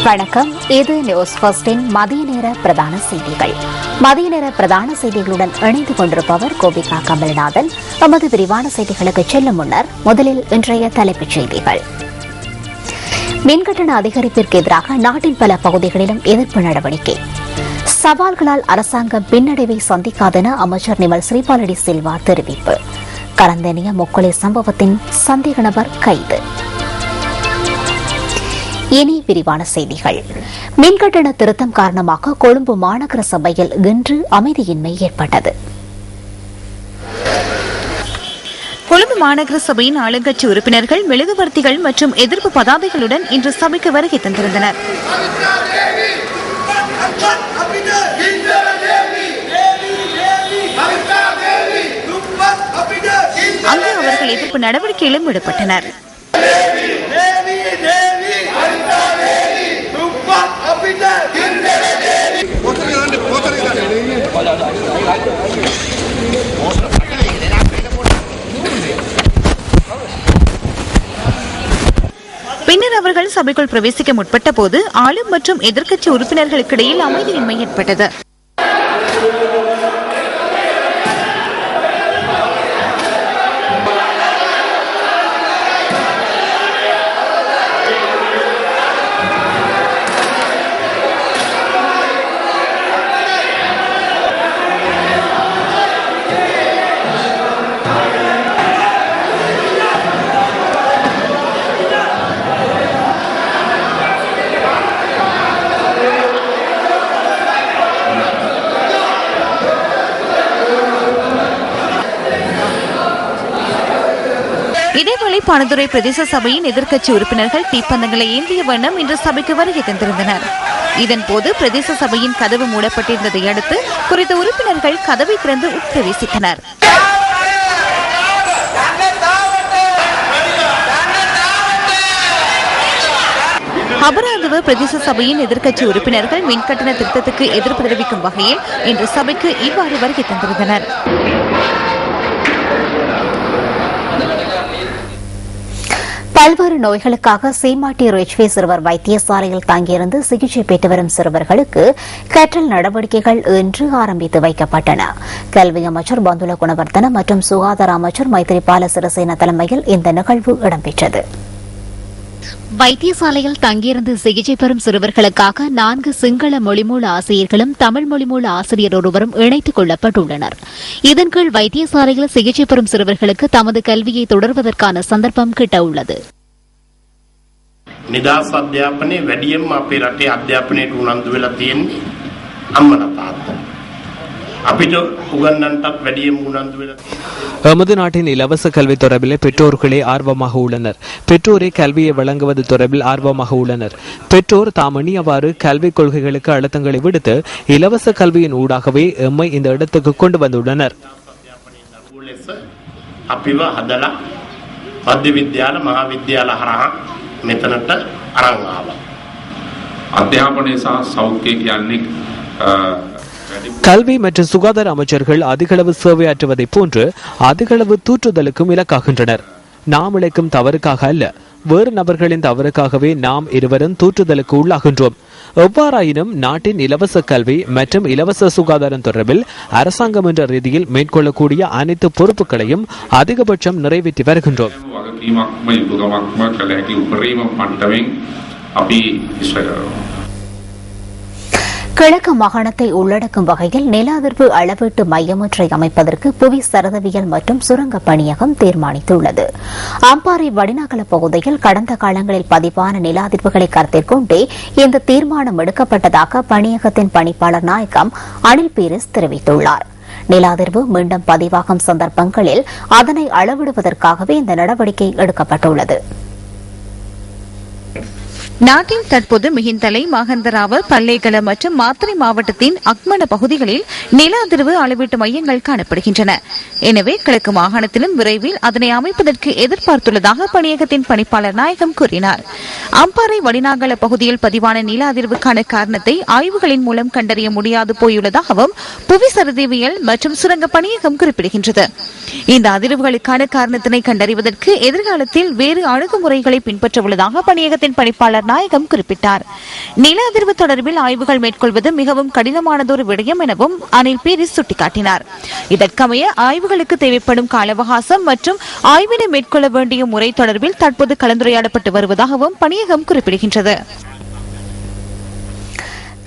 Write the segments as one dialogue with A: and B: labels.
A: வணக்கம். இது நியூஸ் ஃபர்ஸ்டின் மதிய நேர பிரதான செய்திகள். மதிய நேர பிரதான செய்திகளுடன் இணைந்து கொண்டிருப்பவர் கோபிகா கமல்நாதன். நமது விரிவான செய்திகளுக்கு செல்லும் முன்னர் முதலில் இன்றைய தலைப்புச் செய்திகள். மின்கட்டண அதிகரிப்பிற்கு எதிராக நாட்டின் பல பகுதிகளிலும் எதிர்ப்பு நடவடிக்கை. சவால்களால் அரசாங்கம் பின்னடைவை சந்திக்காதென அமைச்சர் நிமல் ஸ்ரீபாலடி சில்வா தெரிவிப்பு. கலந்தனிய முக்கொலை சம்பவத்தின் சந்தேக நபர் கைது. இனி விரிவான செய்திகள். மின்கட்டண திருத்தம் காரணமாக கொழும்பு மாநகர சபையில் இன்று அமைதியின்மை ஏற்பட்டது.
B: கொழும்பு மாநகர சபையின் ஆளுங்கட்சி உறுப்பினர்கள் மெழுகுவர்த்திகள் மற்றும் எதிர்ப்பு பதாதைகளுடன் இன்று சபைக்கு வருகை தந்திருந்தனர். அங்கு அவர்கள் எதிர்ப்பு நடவடிக்கையிலும் ஈடுபட்டனர். பின்னர் அவர்கள் சபைக்குள் பிரவேசிக்க முற்பட்ட போது ஆளும் மற்றும் எதிர்க்கட்சி உறுப்பினர்களுக்கிடையில் அமைதியின்மை ஏற்பட்டது. இதேவேளை பணதுறை பிரதேச சபையின் எதிர்க்கட்சி உறுப்பினர்கள் தீப்பந்தங்களை ஏந்திய வண்ணம் இன்று சபைக்கு வருகை தந்திருந்தனர். இதன்போது பிரதேச சபையின் கதவு மூடப்பட்டிருந்ததை அடுத்து குறித்த உறுப்பினர்கள் கதவை திறந்து உட்பிரவேசித்தனர். அபராதவ பிரதேச சபையின் எதிர்க்கட்சி உறுப்பினர்கள் மின்கட்டண திருத்தத்துக்கு எதிர்ப்பு தெரிவிக்கும் வகையில் இன்று சபைக்கு இவ்வாறு வருகை தந்திருந்தனர்.
A: பல்வேறு நோய்களுக்காக சீமாட்டி ரிச்வே சிறுவர் வைத்தியசாலையில் தங்கியிருந்து சிகிச்சை பெற்று வரும் சிறுவர்களுக்கு கற்றல் நடவடிக்கைகள் இன்று ஆரம்பித்து வைக்கப்பட்டன. கல்வி அமைச்சர் பந்துல குணவர்தன மற்றும் சுகாதார அமைச்சர் மைத்திரிபால சிறிசேன தலைமையில் இந்த நிகழ்வு இடம்பெற்றது. வைத்தியசாலையில் தங்கியிருந்து சிகிச்சை பெறும் சிறுவர்களுக்காக 4 சிங்கள மொழிமூல ஆசிரியர்களும் தமிழ் மொழிமூல ஆசிரியர் ஒருவரும் இணைத்துக் கொள்ளப்பட்டுள்ளனர். இதன் கீழ் வைத்தியசாலையில் சிகிச்சை பெறும் சிறுவர்களுக்கு தமது கல்வியை தொடர்வதற்கான சந்தர்ப்பம் கிட்டவுள்ளது.
C: නිදහස් අධ්‍යාපනයේ වැඩියෙන්ම අපේ රටේ අධ්‍යාපනයට උනන්දු වෙලා තියෙන්නේ අම්මලා තාත්තා. අපිට උගන්නන්නටත් වැඩියෙන්ම උනන්දු වෙලා
D: எமது நாட்டின் இலவச கல்வி தொடர்பில் பெற்றோர்களே ஆர்வமாக உள்ளனர். பெற்றோரே கல்வியை வழங்குவது தொடர்பில் ஆர்வமாக உள்ளனர். பெற்றோர் தாம் எண்ணியவாறு கல்விக் கொள்கைகளுக்கு அழுத்தங்களை விடுத்து இலவச கல்வியின் ஊடாகவே எம்மை இந்த இடத்துக்கு கொண்டு வந்துள்ளனர்.
C: අපිව හදලා මධ්‍ය විද්‍යාල මහා විද්‍යාල හරහා මෙතනට අරන් ආවා.
E: අධ්‍යාපනයේ සහ සෞඛ්‍ය කියන්නේ
D: கல்வி மற்றும் சுகாதார அமைச்சர்கள் அதிகளவு சேவையாற்றுவதை போன்று அதிகளவு தூற்றுதலுக்கும் இலக்காகின்றனர். நாம் இழைக்கும் தவறுக்காக அல்ல, வேறு நபர்களின் தவறுக்காகவே நாம் இருவரும் தூற்றுதலுக்கு உள்ளாகின்றோம். எவ்வாறாயினும் நாட்டின் இலவச கல்வி மற்றும் இலவச சுகாதாரம் தொடர்பில் அரசாங்கம் என்ற ரீதியில் மேற்கொள்ளக்கூடிய அனைத்து பொறுப்புகளையும் அதிகபட்சம் நிறைவேற்றி வருகின்றோம்.
A: கிழக்கு மாகாணத்தை உள்ளடக்கும் வகையில் நில அதிர்வு அளவீட்டு மையம் ஒன்றை அமைப்பதற்கு புவி சரதவியல் மற்றும் சுரங்க பணியகம் தீர்மானித்துள்ளது. அம்பாறை வடிநாகல பகுதியில் கடந்த காலங்களில் பதிவான நில அதிர்வுகளை கருத்தில் கொண்டே இந்த தீர்மானம் எடுக்கப்பட்டதாக பணியகத்தின் பணிப்பாளர் நாயகம் அனில் பீரிஸ் தெரிவித்துள்ளார். நில அதிர்வு மீண்டும் பதிவாகும் சந்தர்ப்பங்களில் அதனை அளவிடுவதற்காகவே இந்த நடவடிக்கை எடுக்கப்பட்டுள்ளது.
B: நாட்டின் தற்போது மிகிந்தலை, மகந்தராவ, பல்லேகல மற்றும் மாத்தறை மாவட்டத்தின் அக்மட பகுதிகளில் நில அதிர்வு அளவீட்டு மையங்கள் காணப்படுகின்றன. எனவே கிழக்கு மாகாணத்திலும் விரைவில் அதனை அமைப்பதற்கு எதிர்பார்த்துள்ளதாக பணியகத்தின் பணிப்பாளர் நாயகம் கூறினார். அம்பாறை வடிநாகல பகுதியில் பதிவான நில அதிர்வுக்கான காரணத்தை ஆய்வுகளின் மூலம் கண்டறிய முடியாது போயுள்ளதாகவும் புவி சரதிவியல் மற்றும் சுரங்க பணியகம் குறிப்பிடுகின்றது. இந்த அதிர்வுகளுக்கான காரணத்தினை கண்டறிவதற்கு எதிர்காலத்தில் வேறு அணுகுமுறைகளை பின்பற்ற உள்ளதாக பணியகத்தின் பணிப்பாளர் பட்நாயகம் குறிப்பிட்டார். நில அதிர்வு தொடர்பில் ஆய்வுகள் மேற்கொள்வது மிகவும் கடினமானதொரு விடயம் எனவும் அனில் பீரிஸ் சுட்டிக்காட்டினார். இதற்கமைய ஆய்வுகளுக்கு தேவைப்படும் கால அவகாசம் மற்றும் ஆய்வினை மேற்கொள்ள வேண்டிய முறை தொடர்பில் தற்போது கலந்துரையாடப்பட்டு வருவதாகவும் பணியகம் குறிப்பிடுகின்றது.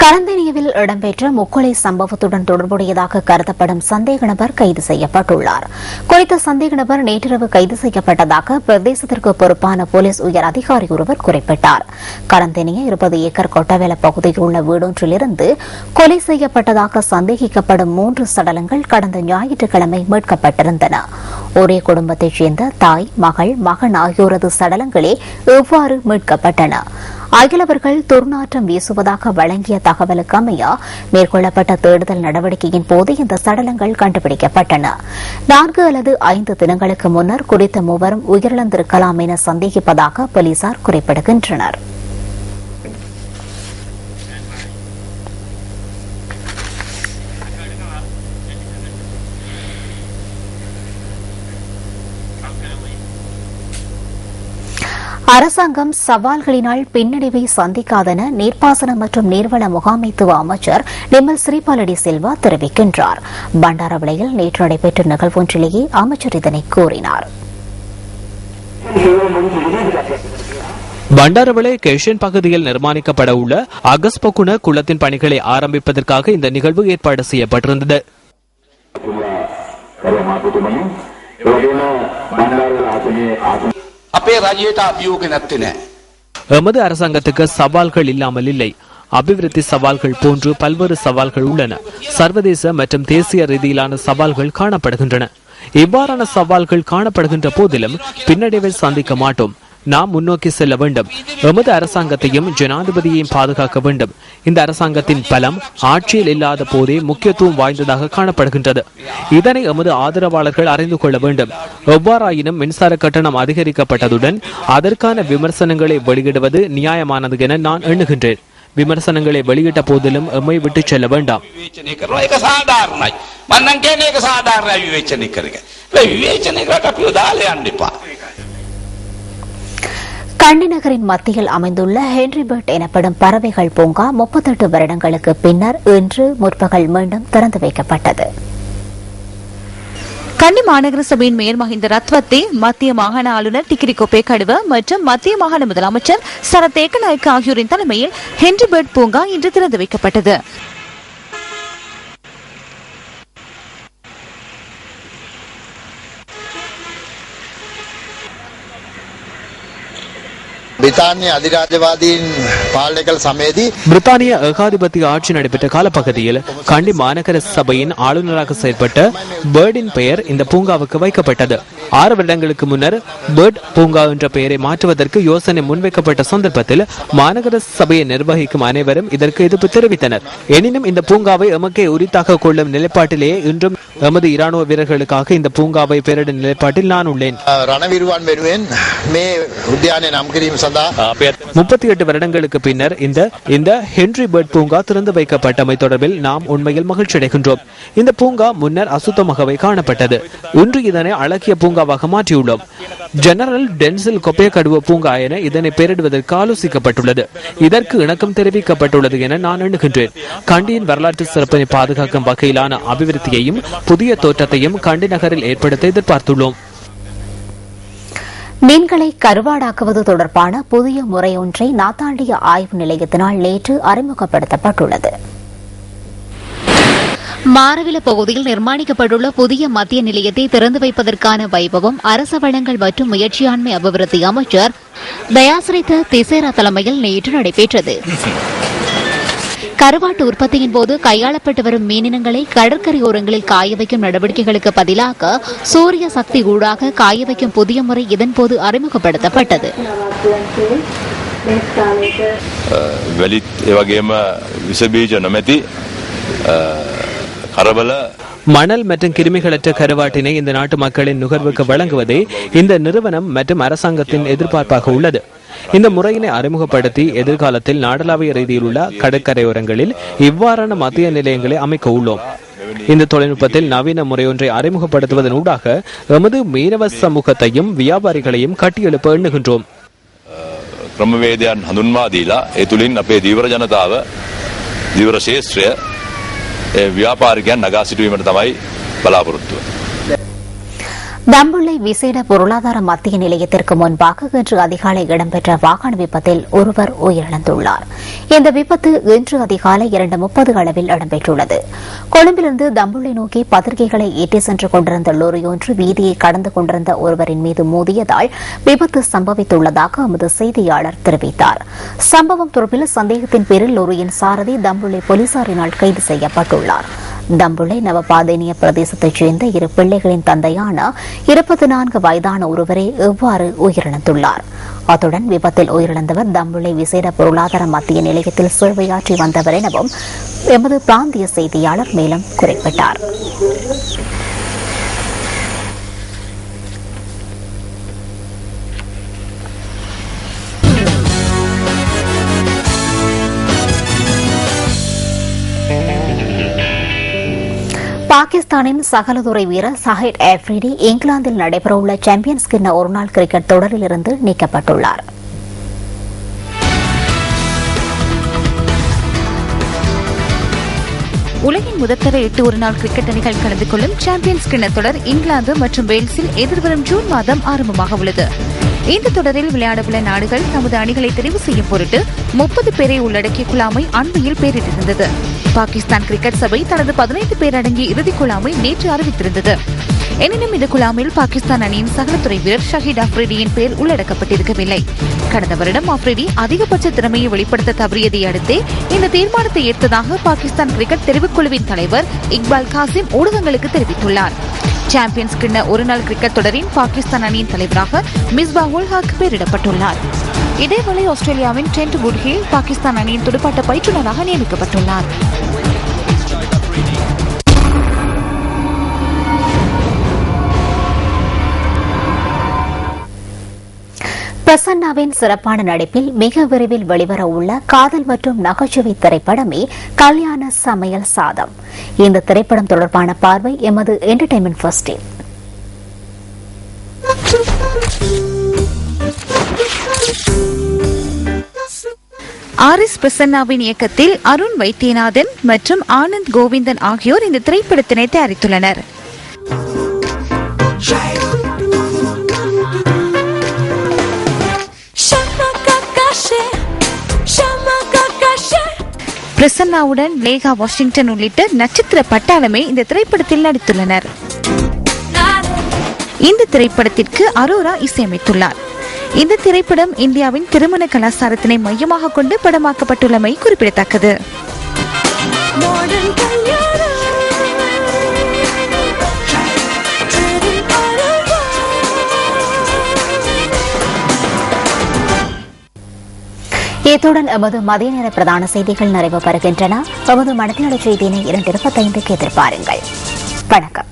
A: கரந்தனியவில் இடம்பெற்ற முக்கொலை சம்பவத்துடன் தொடர்புடையதாக கருதப்படும் சந்தேக நபர் கைது செய்யப்பட்டுள்ளார். குறித்த சந்தேக நபர் நேற்றிரவு கைது செய்யப்பட்டதாக பிரதேசத்திற்கு பொறுப்பான போலீஸ் உயர் அதிகாரி ஒருவர் குறிப்பிட்டார். கரந்தனிய 20 ஏக்கர் கொட்டவேல பகுதியில் உள்ள வீடொன்றிலிருந்து கொலை செய்யப்பட்டதாக சந்தேகிக்கப்படும் 3 சடலங்கள் கடந்த ஞாயிற்றுக்கிழமை மீட்கப்பட்டிருந்தன. ஒரே குடும்பத்தைச் சேர்ந்த தாய், மகள், மகன் ஆகியோரது சடலங்களே எவ்வாறு மீட்கப்பட்டன? அகிலவர்கள் துர்நாற்றம் வீசுவதாக வழங்கிய தகவலுக்கு அமைய மேற்கொள்ளப்பட்ட தேடுதல் நடவடிக்கையின் போது இந்த சடலங்கள் கண்டுபிடிக்கப்பட்டன. 4 அல்லது 5 தினங்களுக்கு முன்னர் குறித்த மூவரும் உயிரிழந்திருக்கலாம் என சந்தேகிப்பதாக போலீசார் குறிப்பிடுகின்றனர். அரசாங்கம் சவால்களினால் பின்னடைவை சந்திக்காதென நீர்ப்பாசனம் மற்றும் நீர்வள முகாமைத்துவ அமைச்சர் நிமல் ஸ்ரீபாலடி சில்வா தெரிவிக்கின்றார். பண்டாரவிளையில் நேற்று நடைபெற்ற நிகழ்வொன்றிலேயே அமைச்சர் இதனை கூறினார்.
D: பண்டாரவிளை கேஷன் பகுதியில் நிர்மாணிக்கப்பட உள்ள அகஸ்பகுண குளத்தின் பணிகளை ஆரம்பிப்பதற்காக இந்த நிகழ்வு ஏற்பாடு செய்யப்பட்டிருந்தது. எமது அரசாங்கத்துக்கு சவால்கள் இல்லாமல் இல்லை. அபிவிருத்தி சவால்கள் போன்று பல்வேறு சவால்கள் உள்ளன. சர்வதேச மற்றும் தேசிய ரீதியிலான சவால்கள் காணப்படுகின்றன. இவ்வாறான சவால்கள் காணப்படுகின்ற போதிலும் பின்னடைவை சந்திக்க மாட்டோம். நாம் முன்னோக்கி செல்ல வேண்டும். எமது அரசாங்கத்தையும் ஜனாதிபதியையும் பாதுகாக்க வேண்டும். இந்த அரசாங்கத்தின் பலம் ஆட்சியில் இல்லாத போதே முக்கியத்துவம் வாய்ந்ததாக காணப்படுகின்றது. இதனை எமது ஆதரவாளர்கள் அறிந்து கொள்ள வேண்டும். எவ்வாறாயினும் மின்சார கட்டணம் அதிகரிக்கப்பட்டதுடன் அதற்கான விமர்சனங்களை வெளியிடுவது நியாயமானது என நான் எண்ணுகின்றேன். விமர்சனங்களை வெளியிட்ட போதிலும் எம்மை விட்டு செல்ல வேண்டாம்.
A: கண்டி நகரின் மத்தியில் அமைந்துள்ள ஹென்றி பர்ட் எனப்படும் பறவைகள் பூங்கா 38 வருடங்களுக்கு பின்னர் இன்று முற்பகல் மீண்டும் திறந்து வைக்கப்பட்டது.
B: கண்டி மாநகர சபையின் மேயர் மஹிந்த ரத்வத்தே, மத்திய மாகாண ஆளுநர் டிகிரி கொப்பே கடுவ மற்றும் மத்திய மாகாண முதலமைச்சர் சரத் ஏக்கநாயக்க ஆகியோரின் தலைமையில் ஹென்றி பர்ட் பூங்கா இன்று திறந்து வைக்கப்பட்டது.
D: பிரித்தானிய ஏகாதிபத்திய ஆட்சி நடைபெற்ற காலப்பகுதியில் கண்டி மாநகர சபையின் ஆளுநராக செயல்பட்ட பேர்டின் பெயர் இந்த பூங்காவுக்கு வைக்கப்பட்டது. 6 வருடங்களுக்கு முன்னர் பேர்ட் பூங்கா என்ற பெயரை மாற்றுவதற்கு யோசனை முன்வைக்கப்பட்ட சந்தர்ப்பத்தில் மாநகர சபையை நிர்வகிக்கும் அனைவரும் இதற்கு எதிர்ப்பு தெரிவித்தனர். எனினும் இந்த பூங்காவை எமக்கே உரித்தாக கொள்ளும் நிலைப்பாட்டிலேயே இன்றும் எமது இராணுவ வீரர்களுக்காக இந்த பூங்காவை பெயரிடும் நிலைப்பாட்டில் நான் உள்ளேன். 38 வருடங்களுக்கு பின்னர் இந்த ஹென்றி பர்ட் பூங்கா திறந்து வைக்கப்பட்டமை தொடர்பில் நாம் உண்மையில் மகிழ்ச்சி அடைகின்றோம். இந்த பூங்கா முன்னர் அசுத்தமாகவே காணப்பட்டது. இன்று இதனை அழகிய பூங்காவாக மாற்றியுள்ளோம். ஜெனரல் டென்சில் கொப்பே கடுவ பூங்கா என இதனை பெயரிடுவதற்கு ஆலோசிக்கப்பட்டுள்ளது. இதற்கு இணக்கம் தெரிவிக்கப்பட்டுள்ளது என நான் எண்ணுகின்றேன். கண்டியின் வரலாற்று சிறப்பினை பாதுகாக்கும் வகையிலான அபிவிருத்தியையும் புதிய தோற்றத்தையும் கண்டி நகரில் ஏற்படுத்த எதிர்பார்த்துள்ளோம்.
A: மீன்களை கருவாடாக்குவது தொடர்பான புதிய முறையொன்றை நாத்தாண்டிய ஆய்வு நிலையத்தினால் நேற்று அறிமுகப்படுத்தப்பட்டுள்ளது. மாரவில பகுதியில் நிர்மாணிக்கப்பட்டுள்ள புதிய மத்திய நிலையத்தை திறந்து வைப்பதற்கான வைபவம் அரச வளங்கள் மற்றும் முயற்சியாண்மை அபிவிருத்தி அமைச்சர் தயாசிரித்த திசேரா தலைமையில் நேற்று நடைபெற்றது. கருவாட்டு உற்பத்தியின் போது கையாளப்பட்டு வரும் மீனினங்களை கடற்கரையோரங்களில் காய வைக்கும் நடவடிக்கைகளுக்கு பதிலாக சூரிய சக்தி ஊடாக காய வைக்கும் புதிய முறை இதன்போது அறிமுகப்படுத்தப்பட்டது.
D: மணல் மற்றும் கிருமிகளற்ற கருவாட்டினை இந்த நாட்டு மக்களின் நுகர்வுக்கு வழங்குவதே இந்த நிறுவனம் மற்றும் அரசாங்கத்தின் எதிர்பார்ப்பாக உள்ளது. இந்த முறையினை அறிமுகப்படுத்தி எதிர்காலத்தில் நாடளாவிய ரீதியில் உள்ள கடற்கரையோரங்களில் இவ்வாறான மத்திய நிலையங்களை அமைக்க உள்ளோம். இந்த தொழில்நுட்பத்தில் நவீன முறையொன்றை அறிமுகப்படுத்துவதன் ஊடாக எமது மீனவ சமூகத்தையும் வியாபாரிகளையும் கட்டியெழுப்ப எண்ணுகின்றோம்.
F: ක්‍රමවේදයන් හඳුන්වා දීලා ඒ තුලින් අපේ දීවර ජනතාව දීවර ශේෂ්ත්‍රය ව්‍යාපාරිකයන් නගා සිටුවීමට තමයි බලාපොරොත්තුව.
A: தம்புள்ளை விசேட பொருளாதார மத்திய நிலையத்திற்கு முன்பாக இன்று அதிகாலை இடம்பெற்ற வாகன விபத்தில் ஒருவர் உயிரிழந்துள்ளார். இந்த விபத்து இன்று அதிகாலை 2:30 அளவில் இடம்பெற்றுள்ளது. கொழும்பிலிருந்து தம்புள்ளை நோக்கி பத்திரிகைகளை ஏற்றி சென்று கொண்டிருந்த லோரி ஒன்று வீதியை கடந்து கொண்டிருந்த ஒருவரின் மீது மோதியதால் விபத்து சம்பவித்துள்ளதாக எமது செய்தியாளர் தெரிவித்தார். சம்பவம் தொடர்பில் சந்தேகத்தின் பேரில் லோரியின் சாரதி தம்புள்ளை போலீசாரினால் கைது செய்யப்பட்டுள்ளார். தம்புள்ளை நவபாதேனிய பிரதேசத்தைச் சேர்ந்த இரு பிள்ளைகளின் தந்தையான 24 வயதான ஒருவரே எவ்வாறு உயிரிழந்துள்ளார். அத்துடன் விபத்தில் உயிரிழந்தவர் தம்புள்ளை விசேட பொருளாதார மத்திய நிலையத்தில் சேவையாற்றி வந்தவர் எனவும் எமது பிராந்திய செய்தியாளர் மேலும் குறிப்பிட்டார். பாகிஸ்தானின் சகலதுறை வீரர் சாஹிட் ஆஃப்ரிடி இங்கிலாந்தில் நடைபெறவுள்ள சாம்பியன்ஸ் கிண்ண ஒருநாள் கிரிக்கெட் தொடரிலிருந்து நீக்கப்பட்டுள்ளார்.
B: உலகின் முதற்தர 8 ஒருநாள் கிரிக்கெட் அணிகள் கலந்து கொள்ளும் சாம்பியன்ஸ் கிண்ண தொடர் இங்கிலாந்து மற்றும் வேல்ஸில் எதிர்வரும் ஜூன் மாதம் ஆரம்பமாக உள்ளது. இந்த தொடரில் விளையாடவுள்ள நாடுகள் தமது அணிகளை தெரிவு செய்யும் பொருட்டு 30 பேரை உள்ளடக்கிய குழாமை அண்மையில் பெயரிட்டிருந்தது. பாகிஸ்தான் கிரிக்கெட் சபை தனது 15 பேர் அடங்கிய இறுதிக் குழாமை நேற்று அறிவித்திருந்தது. எனினும் இந்த குழாமில் பாகிஸ்தான் அணியின் சகலத்துறை வீரர் ஷஹீத் அஃப்ரிடியின் பெயர் உள்ளடக்கப்பட்டிருக்கவில்லை. கடந்த வருடம் அஃப்ரிடி அதிகபட்ச திறமையை வெளிப்படுத்த தவறியதை அடுத்தே இந்த தீர்மானத்தை ஏற்றதாக பாகிஸ்தான் கிரிக்கெட் தெரிவுக்குழுவின் தலைவர் இக்பால் காசிம் ஊடகங்களுக்கு தெரிவித்துள்ளார். சாம்பியன்ஸ் கிண்ண ஒருநாள் கிரிக்கெட் தொடரின் பாகிஸ்தான் அணியின் தலைவராக மிஸ்பாஹுல் ஹக் பெயரிடப்பட்டுள்ளார். இதேவேளை ஆஸ்திரேலியாவின் டென்ட் குட்ஹில் பாகிஸ்தான் அணியின் துடுப்பாட்ட பயிற்றுநராக நியமிக்கப்பட்டுள்ளார்.
A: பிரசன்னாவின் சிறப்பான நடிப்பில் மிக விரைவில் வெளிவர உள்ள காதல் மற்றும் நகைச்சுவை திரைப்படமே கல்யாண சமையல் சாதம். இந்த திரைப்படம் தொடர்பான பார்வை எமது என்டர்டைன்மெண்ட் ஃபர்ஸ்டில்.
B: ஆரிஸ் பிரசன்னாவின் இயக்கத்தில் அருண் வைத்தியநாதன் மற்றும் ஆனந்த் கோவிந்தன் ஆகியோர் இந்த திரைப்படத்தினை தயாரித்துள்ளனர். பிரசன்னாவுடன் லேகா வாஷிங்டன் உள்ளிட்ட நட்சத்திர பட்டாளமே இந்த திரைப்படத்தில் நடித்துள்ளனர். இந்த திரைப்படத்திற்கு அரோரா இசையமைத்துள்ளார். இந்த திரைப்படம் இந்தியாவின் திருமண கலாச்சாரத்தினை மையமாக கொண்டு படமாக்கப்பட்டுள்ளமை குறிப்பிடத்தக்கது.
A: இத்துடன் எமது மதிய நேர பிரதான செய்திகள் நிறைவு பெறுகின்றன. எமது மனதிலுள்ள செய்தியினை 2:25 எதிர்பாருங்கள். வணக்கம்.